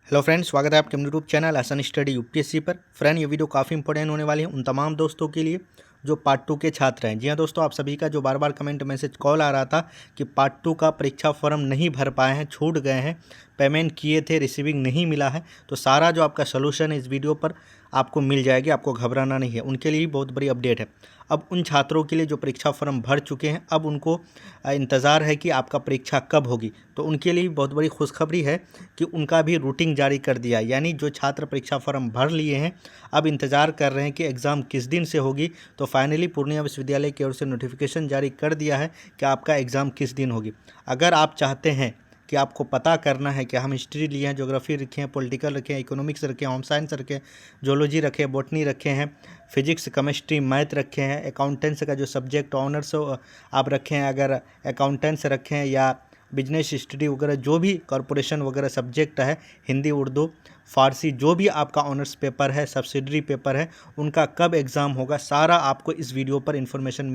Hello friends, स्वागत है आपके यूट्यूब चैनल आसान स्टडी यूपीएससी पर। फ्रेंड, ये वीडियो काफ़ी इंपॉर्टेंट होने वाली है उन तमाम दोस्तों के लिए जो पार्ट 2 के छात्र हैं। जी हाँ दोस्तों, आप सभी का जो बार बार कमेंट मैसेज कॉल आ रहा था कि पार्ट 2 का परीक्षा फॉर्म नहीं भर पाए हैं, छूट गए हैं, पेमेंट किए थे, रिसीविंग नहीं मिला है, तो सारा जो आपका सोल्यूशन है इस वीडियो पर आपको मिल जाएगी। आपको घबराना नहीं है, उनके लिए बहुत बड़ी अपडेट है। अब उन छात्रों के लिए जो परीक्षा फॉर्म भर चुके हैं, अब उनको इंतज़ार है कि आपका परीक्षा कब होगी, तो उनके लिए बहुत बड़ी खुशखबरी है कि उनका भी रूटीन जारी कर दिया। यानी जो छात्र परीक्षा फॉर्म भर लिए हैं अब इंतज़ार कर रहे हैं कि एग्ज़ाम किस दिन से होगी, तो फाइनली पूर्णिया विश्वविद्यालय की ओर से नोटिफिकेशन जारी कर दिया है कि आपका एग्ज़ाम किस दिन होगी। अगर आप चाहते हैं कि आपको पता करना है कि हम हिस्ट्री लिए हैं, ज्योग्राफी रखे हैं, पॉलिटिकल रखे हैं, इकोनॉमिक्स रखे हैं, होम साइंस रखे हैं, जोलॉजी रखे हैं, बॉटनी रखे हैं, फिजिक्स केमिस्ट्री मैथ रखे हैं, अकाउंटेंस का जो सब्जेक्ट ऑनर्स आप रखे हैं, अगर अकाउंटेंस रखे हैं या बिजनेस स्टडी वगैरह जो भी कॉरपोरेशन वगैरह सब्जेक्ट है, हिंदी उर्दू फ़ारसी जो भी आपका ऑनर्स पेपर है, सब्सिडरी पेपर है, उनका कब एग्ज़ाम होगा सारा आपको इस वीडियो पर इन्फॉर्मेशन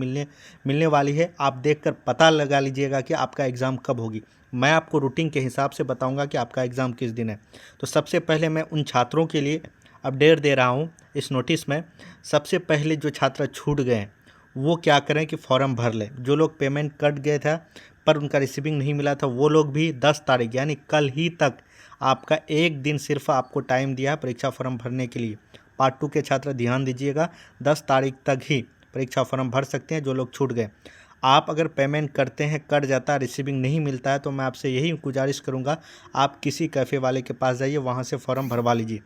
मिलने वाली है। आप देखकर पता लगा लीजिएगा कि आपका एग्ज़ाम कब होगी। मैं आपको रूटीन के हिसाब से बताऊंगा कि आपका एग्ज़ाम किस दिन है। तो सबसे पहले मैं उन छात्रों के लिए अपडेट दे रहा हूँ इस नोटिस में। सबसे पहले जो छात्र छूट गए हैं वो क्या करें कि फॉर्म भर लें। जो लोग पेमेंट कट गए था पर उनका रिसीविंग नहीं मिला था, वो लोग भी 10 तारीख यानी कल ही तक, आपका एक दिन सिर्फ आपको टाइम दिया है परीक्षा फॉर्म भरने के लिए। पार्ट 2 के छात्र ध्यान दीजिएगा, 10 तारीख तक ही परीक्षा फॉर्म भर सकते हैं जो लोग छूट गए। आप अगर पेमेंट करते हैं, कट जाता है, रिसीविंग नहीं मिलता है, तो मैं आपसे यही गुजारिश करूंगा, आप किसी कैफ़े वाले के पास जाइए, वहां से फॉर्म भरवा लीजिए,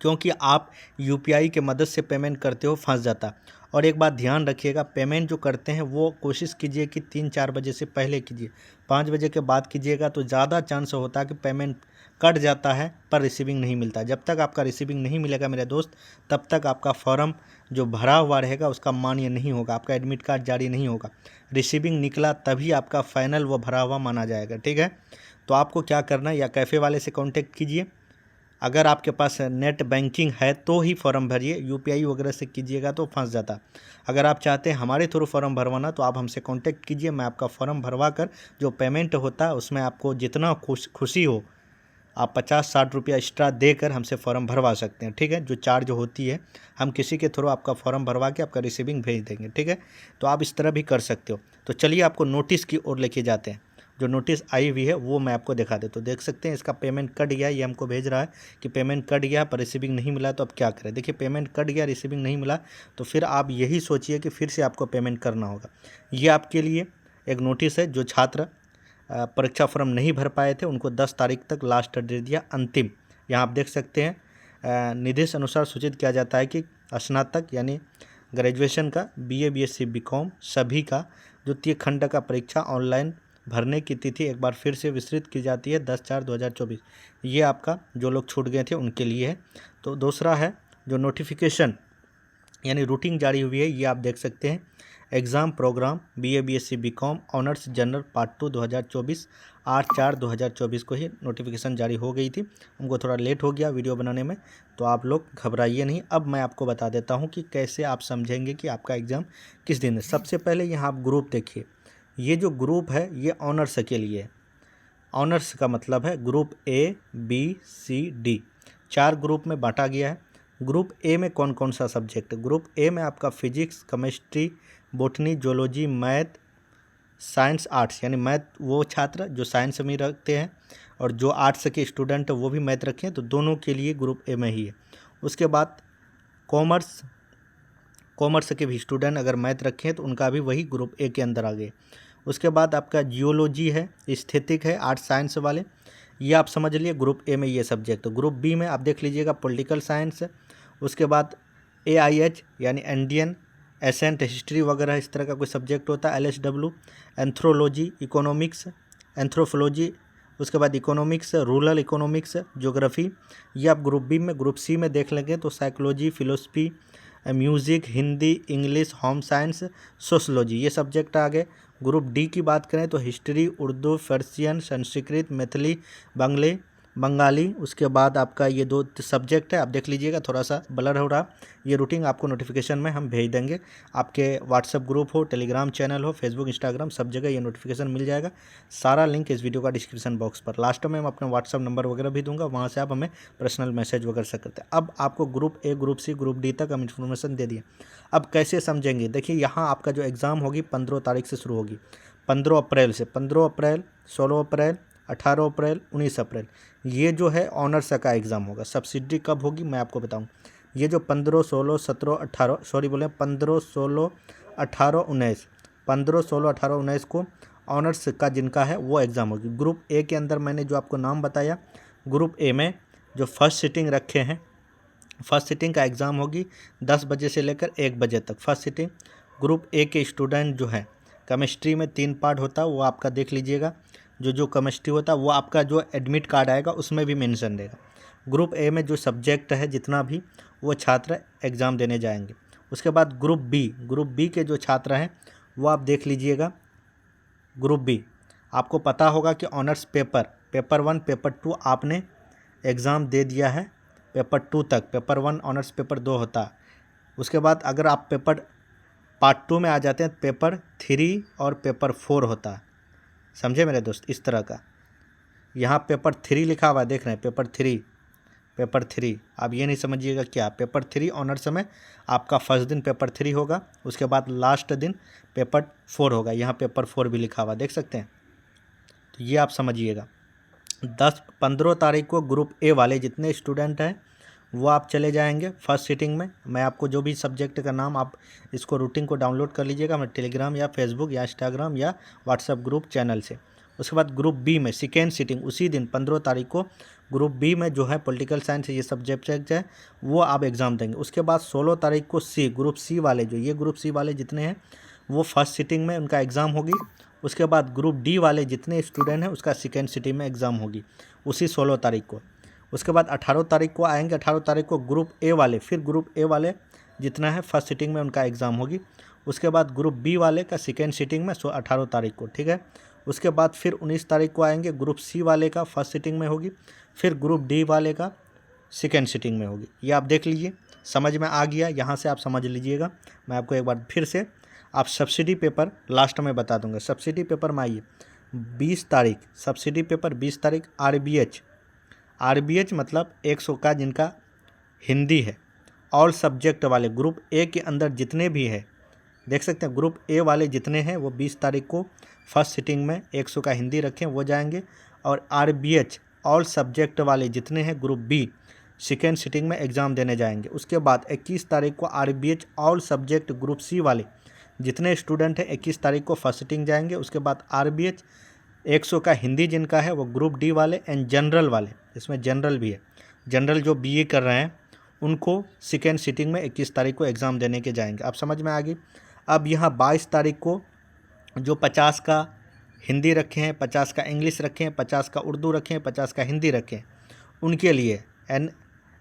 क्योंकि आप यूपीआई के मदद से पेमेंट करते हो, फंस जाता। और एक बात ध्यान रखिएगा, पेमेंट जो करते हैं वो कोशिश कीजिए कि 3-4 बजे से पहले कीजिए। 5 बजे के बाद कीजिएगा तो ज़्यादा चांस होता है कि पेमेंट कट जाता है पर रिसीविंग नहीं मिलता। जब तक आपका रिसीविंग नहीं मिलेगा मेरे दोस्त, तब तक आपका फॉर्म जो भरा हुआ रहेगा उसका मान्य नहीं होगा, आपका एडमिट कार्ड जारी नहीं होगा। रिसीविंग निकला तभी आपका फाइनल वो भरा हुआ माना जाएगा, ठीक है। तो आपको क्या करना है, या कैफ़े वाले से कॉन्टेक्ट कीजिए, अगर आपके पास नेट बैंकिंग है तो ही फॉर्म भरिए, यूपीआई वगैरह से कीजिएगा तो फंस जाता। अगर आप चाहते हैं हमारे थ्रू फॉर्म भरवाना तो आप हमसे कांटेक्ट कीजिए, मैं आपका फॉर्म भरवा कर जो पेमेंट होता है उसमें आपको जितना खुशी हो, आप 50-60 रुपया एक्स्ट्रा देकर हमसे फॉर्म भरवा सकते हैं, ठीक है। जो चार्ज होती है हम किसी के थ्रू आपका फॉर्म भरवा के आपका रिसीविंग भेज देंगे, ठीक है। तो आप इस तरह भी कर सकते हो। तो चलिए आपको नोटिस की ओर लेके जाते हैं। जो नोटिस आई हुई है वो मैं आपको दिखा देता हूँ। देख सकते हैं इसका पेमेंट कट गया, ये हमको भेज रहा है कि पेमेंट कट गया पर रिसीविंग नहीं मिला, तो अब क्या करें। देखिए पेमेंट कट गया, रिसीविंग नहीं मिला, तो फिर आप यही सोचिए कि फिर से आपको पेमेंट करना होगा। ये आपके लिए एक नोटिस है। जो छात्र परीक्षा फॉर्म नहीं भर पाए थे उनको 10 तारीख तक लास्ट डेट दिया, अंतिम। यहाँ आप देख सकते हैं निर्देश अनुसार सूचित किया जाता है कि स्नातक यानी ग्रेजुएशन का, बीए बीएससी बीकॉम सभी का द्वितीय खंड का परीक्षा ऑनलाइन भरने की तिथि एक बार फिर से विस्तृत की जाती है 10/4/2024। ये आपका जो लोग छूट गए थे उनके लिए है। तो दूसरा है जो नोटिफिकेशन यानी रूटीन जारी हुई है, ये आप देख सकते हैं। Exam program BA BSc BCom honours general part 2 2024, 8/4/2024 को ही नोटिफिकेशन जारी हो गई थी। हमको थोड़ा लेट हो गया वीडियो बनाने में, तो आप लोग घबराइए नहीं। अब मैं आपको बता देता हूँ कि कैसे आप समझेंगे कि आपका एग्ज़ाम किस दिन है। सबसे पहले यहाँ आप ग्रुप देखिए, ये जो ग्रुप है ये ऑनर्स के लिए है। ऑनर्स का मतलब है group A B C D, 4 group में बांटा गया है। ग्रुप ए में कौन कौन सा सब्जेक्ट, ग्रुप ए में आपका physics chemistry botany zoology math science arts, यानी मैथ वो छात्र जो साइंस में रखते हैं और जो आर्ट्स के स्टूडेंट वो भी मैथ रखें, तो दोनों के लिए ग्रुप ए में ही है। उसके बाद कॉमर्स के भी स्टूडेंट अगर मैथ रखें तो उनका भी वही ग्रुप ए के अंदर आ गए। उसके बाद आपका जियोलॉजी है, एस्थेटिक है, आर्ट साइंस वाले, ये आप समझ लिए ग्रुप ए में ये सब्जेक्ट। तो ग्रुप बी में आप देख लीजिएगा पॉलिटिकल साइंस। उसके बाद AIH यानी इंडियन एसेंट हिस्ट्री वगैरह इस तरह का कोई सब्जेक्ट होता है। LSW एंथ्रोलॉजी इकोनॉमिक्स, एंथ्रोफोलॉजी, उसके बाद इकोनॉमिक्स, रूरल इकोनॉमिक्स, ज्योग्राफी, ये आप ग्रुप बी में। ग्रुप सी में देख लेंगे तो psychology, philosophy, music, Hindi, English, home science, sociology, ये सब्जेक्ट आ गए। ग्रुप डी की बात करें तो हिस्ट्री, उर्दू, पर्शियन, संस्कृत, मैथिली, बंगले, बंगाली, उसके बाद आपका ये 2 सब्जेक्ट है। आप देख लीजिएगा, थोड़ा सा ब्लर हो रहा। ये रूटीन आपको नोटिफिकेशन में हम भेज देंगे। आपके व्हाट्सएप ग्रुप हो, टेलीग्राम चैनल हो, फेसबुक, इंस्टाग्राम, सब जगह ये नोटिफिकेशन मिल जाएगा। सारा लिंक इस वीडियो का डिस्क्रिप्शन बॉक्स पर। लास्ट में मैं अपना व्हाट्सएप नंबर वगैरह भी दूंगा, वहाँ से आप हमें पर्सनल मैसेज वगैरह कर सकते हैं। अब आपको group A, group C, group D तक हम इन्फॉर्मेशन दे दिए। अब कैसे समझेंगे, देखिए यहाँ आपका जो एग्ज़ाम होगी 15 तारीख से शुरू होगी, 15 अप्रैल से। 15 अप्रैल, 16 अप्रैल, 18 अप्रैल, 19 अप्रैल, ये जो है ऑनर्स का एग्ज़ाम होगा। सब्सिडी कब होगी मैं आपको बताऊं। ये जो 15, 16, 17, 18, सॉरी बोले 15, 16, 18, 19, 15, 16, 18, 19 को ऑनर्स का जिनका है वो एग्ज़ाम होगी। ग्रुप ए के अंदर मैंने जो आपको नाम बताया, ग्रुप ए में जो फर्स्ट सिटिंग रखे हैं, फर्स्ट सिटिंग का एग्ज़ाम होगी 10 बजे से लेकर 1 बजे तक फर्स्ट सिटिंग। ग्रुप ए के स्टूडेंट जो हैं, केमिस्ट्री में 3 पार्ट होता है, वो आपका देख लीजिएगा। जो केमिस्ट्री होता है वो आपका जो एडमिट कार्ड आएगा उसमें भी मेंशन रहेगा। ग्रुप ए में जो सब्जेक्ट है जितना भी, वो छात्र एग्ज़ाम देने जाएंगे। उसके बाद ग्रुप बी के जो छात्र हैं वो आप देख लीजिएगा। ग्रुप बी, आपको पता होगा कि ऑनर्स पेपर 1, पेपर 2 आपने एग्ज़ाम दे दिया है, पेपर 2 तक। पेपर 1 ऑनर्स पेपर 2 होता है। उसके बाद अगर आप पेपर पार्ट 2 में आ जाते हैं, पेपर 3 और पेपर 4 होता है। समझे मेरे दोस्त, इस तरह का। यहाँ पेपर 3 लिखा हुआ है, देख रहे हैं, पेपर 3। आप ये नहीं समझिएगा क्या, पेपर 3 ऑनर्स में आपका फर्स्ट दिन पेपर 3 होगा, उसके बाद लास्ट दिन पेपर 4 होगा। यहाँ पेपर 4 भी लिखा हुआ देख सकते हैं, तो ये आप समझिएगा। 15 तारीख को ग्रुप ए वाले जितने स्टूडेंट हैं वो आप चले जाएंगे फर्स्ट सिटिंग में। मैं आपको जो भी सब्जेक्ट का नाम, आप इसको रूटीन को डाउनलोड कर लीजिएगा मैं टेलीग्राम या फेसबुक या इंस्टाग्राम या व्हाट्सएप ग्रुप चैनल से। उसके बाद ग्रुप बी में सेकेंड सिटिंग उसी दिन 15 तारीख को ग्रुप बी में जो है पॉलिटिकल साइंस ये सब्जेक्ट है वो आप एग्ज़ाम देंगे। उसके बाद 16 तारीख को ग्रुप सी वाले, जो ये ग्रुप सी वाले जितने हैं वो फर्स्ट सिटिंग में उनका एग्ज़ाम होगी। उसके बाद ग्रुप डी वाले जितने स्टूडेंट हैं उसका सेकेंड सिटिंग में एग्ज़ाम होगी उसी 16 तारीख को। उसके बाद 18 तारीख को आएंगे, 18 तारीख को ग्रुप ए वाले, फिर ग्रुप ए वाले जितना है फर्स्ट सिटिंग में उनका एग्ज़ाम होगी। उसके बाद ग्रुप बी वाले का सेकेंड सिटिंग में 18 तारीख को, ठीक है। उसके बाद फिर 19 तारीख को आएंगे, ग्रुप सी वाले का फर्स्ट सिटिंग में होगी, फिर ग्रुप डी वाले का सेकेंड सिटिंग में होगी। ये आप देख लीजिए, समझ में आ गया, यहाँ से आप समझ लीजिएगा। मैं आपको एक बार फिर से आप सब्सिडी पेपर लास्ट में बता दूंगा। सब्सिडी पेपर में आइए 20 तारीख, सब्सिडी पेपर 20 तारीख। आरबीएच मतलब 100 का जिनका हिंदी है, ऑल सब्जेक्ट वाले ग्रुप ए के अंदर जितने भी है, देख सकते हैं ग्रुप ए वाले जितने हैं वो 20 तारीख को फर्स्ट सिटिंग में 100 का हिंदी रखें वो जाएंगे। और आरबीएच ऑल सब्जेक्ट वाले जितने हैं ग्रुप बी सेकेंड सिटिंग में एग्ज़ाम देने जाएंगे। उसके बाद 21 तारीख को RBH all subject group C वाले जितने स्टूडेंट हैं 21 तारीख को फर्स्ट सिटिंग जाएंगे। उसके बाद आरबीएच 100 का हिंदी जिनका है वो ग्रुप डी वाले एंड जनरल वाले, इसमें जनरल भी है, जनरल जो बीए कर रहे हैं उनको सेकेंड सिटिंग में 21 तारीख को एग्ज़ाम देने के जाएंगे। आप समझ में आ गई। अब यहाँ 22 तारीख को जो 50 का हिंदी रखे हैं, 50 का इंग्लिश रखे हैं, 50 का उर्दू रखे हैं, 50 का हिंदी रखें, उनके लिए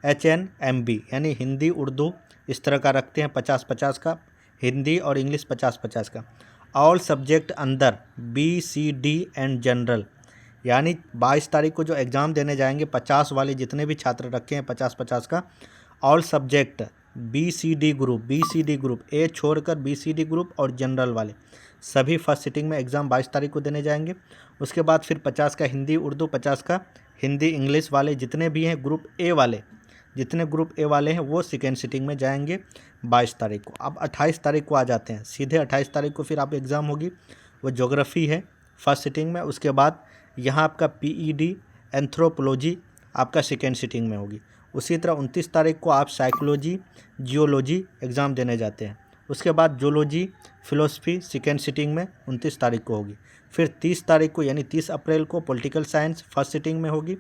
HNMB यानी हिंदी उर्दू इस तरह का रखते हैं। 50-50 का हिंदी और इंग्लिश 50-50 का। ऑल सब्जेक्ट अंदर BCD एंड जनरल, यानी 22 तारीख को जो एग्ज़ाम देने जाएंगे 50 वाले जितने भी छात्र रखे हैं 50-50 का, all subject BCD group A छोड़कर BCD ग्रुप और जनरल वाले सभी फर्स्ट सिटिंग में एग्ज़ाम 22 तारीख को देने जाएंगे। उसके बाद फिर 50 का हिंदी उर्दू, 50 का हिंदी इंग्लिश वाले जितने भी हैं ग्रुप ए वाले, जितने ग्रुप ए वाले हैं वो सेकेंड सिटिंग में जाएंगे 22 तारीख को। अब 28 तारीख को आ जाते हैं, सीधे 28 तारीख को फिर आप एग्ज़ाम होगी, वो ज्योग्राफी है फर्स्ट सिटिंग में। उसके बाद यहाँ आपका PED एंथ्रोपोलॉजी आपका सेकेंड सिटिंग में होगी। उसी तरह 29 तारीख को आप साइकोलॉजी जियोलॉजी एग्ज़ाम देने जाते हैं। उसके बाद जूलॉजी फिलोसफी सेकेंड सिटिंग में 29 तारीख को होगी। फिर 30 तारीख को यानी 30 अप्रैल को पॉलिटिकल साइंस फर्स्ट सिटिंग में होगी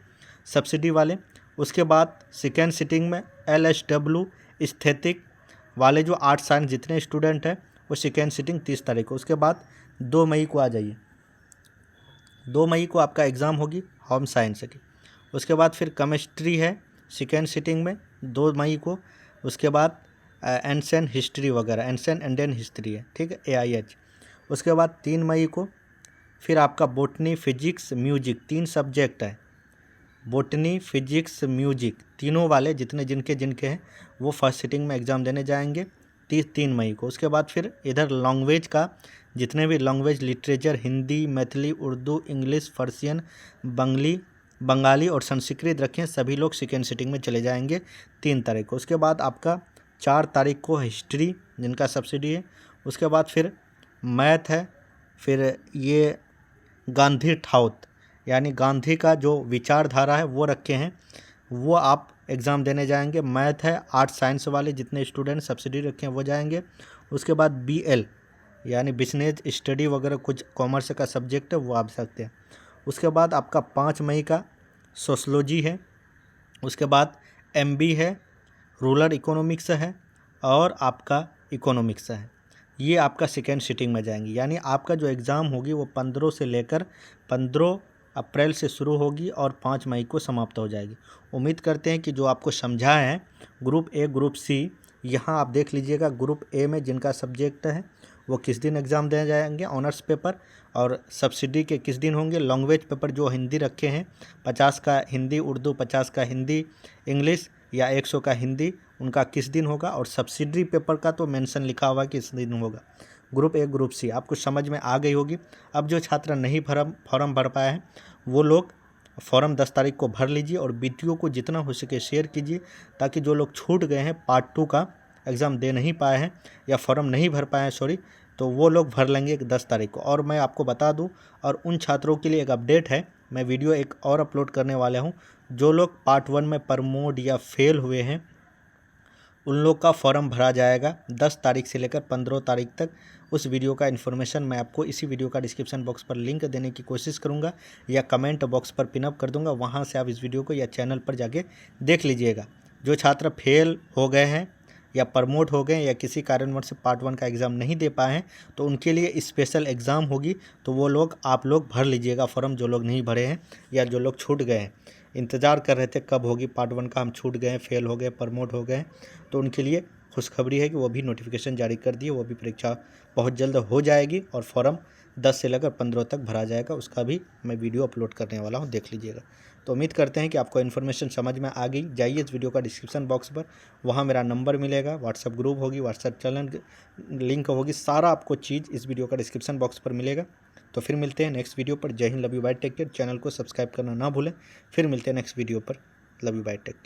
सब्सिडी वाले। उसके बाद सेकेंड सिटिंग में LSW एस्थेटिक वाले जो आर्ट साइंस जितने स्टूडेंट हैं वो सेकेंड सिटिंग 30 तारीख को। उसके बाद 2 मई को आ जाइए, 2 मई को आपका एग्ज़ाम होगी होम साइंस की। उसके बाद फिर केमिस्ट्री है सेकेंड सिटिंग में 2 मई को। उसके बाद एंशिएंट हिस्ट्री वगैरह, एंशिएंट इंडियन हिस्ट्री है, ठीक है, AIH। उसके बाद 3 मई को फिर आपका बोटनी फिजिक्स म्यूजिक 3 सब्जेक्ट है, बोटनी, फिजिक्स, म्यूजिक तीनों वाले जितने जिनके हैं वो फर्स्ट सिटिंग में एग्ज़ाम देने जाएंगे 3 मई को। उसके बाद फिर इधर लैंग्वेज का जितने भी language literature Hindi, Maithili, Urdu, English, Persian, Bengali और संस्कृत रखें सभी लोग सेकेंड सिटिंग में चले जाएंगे 3 तारीख को। उसके बाद आपका 4 तारीख को हिस्ट्री जिनका सब्सिडी है। उसके बाद फिर मैथ है, फिर ये गांधी ठाउत यानी गांधी का जो विचारधारा है वो रखे हैं, वो आप एग्ज़ाम देने जाएंगे। मैथ है, आर्ट्स साइंस वाले जितने स्टूडेंट सब्सिडी रखे हैं वो जाएंगे। उसके बाद BL यानी बिजनेस स्टडी वगैरह कुछ कॉमर्स का सब्जेक्ट है वो आप सकते हैं। उसके बाद आपका 5 मई का सोशलॉजी है। उसके बाद MB है, रूरल इकोनॉमिक्स है और आपका इकोनॉमिक्स है। ये आपका सेकेंड सिटिंग में जाएंगी, यानी आपका जो एग्ज़ाम होगी वो 15 से लेकर 15 अप्रैल से शुरू होगी और 5 मई को समाप्त हो जाएगी। उम्मीद करते हैं कि जो आपको समझाए हैं ग्रुप A, ग्रुप C, यहाँ आप देख लीजिएगा ग्रुप A में जिनका सब्जेक्ट है वो किस दिन एग्ज़ाम देने जाएंगे ऑनर्स पेपर, और सब्सिडी के किस दिन होंगे। लैंग्वेज पेपर जो हिंदी रखे हैं 50 का हिंदी उर्दू, 50 का हिंदी इंग्लिश या 100 का हिंदी, उनका किस दिन होगा, और सब्सिडी पेपर का तो मेंशन लिखा हुआ कि किस दिन होगा। ग्रुप A, ग्रुप C आपको समझ में आ गई होगी। अब जो छात्र नहीं फॉर्म भर पाए हैं वो लोग फॉर्म 10 तारीख को भर लीजिए और वीडियो को जितना हो सके शेयर कीजिए, ताकि जो लोग छूट गए हैं पार्ट 2 का एग्ज़ाम दे नहीं पाए हैं या फॉर्म नहीं भर पाए हैं तो वो लोग भर लेंगे 10 तारीख को। और मैं आपको बता दूं, और उन छात्रों के लिए एक अपडेट है, मैं वीडियो एक और अपलोड करने वाला हूं। जो लोग पार्ट 1 में प्रमोट या फेल हुए हैं उन लोग का फॉर्म भरा जाएगा 10 तारीख से लेकर 15 तारीख तक। उस वीडियो का इन्फॉर्मेशन मैं आपको इसी वीडियो का डिस्क्रिप्शन बॉक्स पर लिंक देने की कोशिश करूंगा या कमेंट बॉक्स पर पिनअप कर दूंगा, वहां से आप इस वीडियो को या चैनल पर जाके देख लीजिएगा। जो छात्र फेल हो गए हैं या प्रमोट हो गए या किसी कारणवश से पार्ट 1 का एग्ज़ाम नहीं दे पाए हैं तो उनके लिए स्पेशल एग्ज़ाम होगी, तो वो लोग आप लोग भर लीजिएगा फॉर्म, जो लोग नहीं भरे हैं या जो लोग छूट गए हैं, इंतज़ार कर रहे थे कब होगी पार्ट 1 का, हम छूट गए, फेल हो गए, प्रमोट हो गए, तो उनके लिए खुशखबरी है कि वो भी नोटिफिकेशन जारी कर दिए, वो भी परीक्षा बहुत जल्द हो जाएगी और फॉर्म 10 से लेकर 15 तक भरा जाएगा। उसका भी मैं वीडियो अपलोड करने वाला हूँ, देख लीजिएगा। तो उम्मीद करते हैं कि आपको इन्फॉर्मेशन समझ में आ गई। जाइए इस वीडियो का डिस्क्रिप्शन बॉक्स पर, वहाँ मेरा नंबर मिलेगा, व्हाट्सअप ग्रुप होगी, व्हाट्सअप चैनल लिंक होगी, सारा आपको चीज़ इस वीडियो का डिस्क्रिप्शन बॉक्स पर मिलेगा। तो फिर मिलते हैं नेक्स्ट वीडियो पर। जय हिंद, love you bye, take care. Channel को सब्सक्राइब करना ना भूलें। फिर मिलते हैं नेक्स्ट वीडियो पर। Love you bye, take care.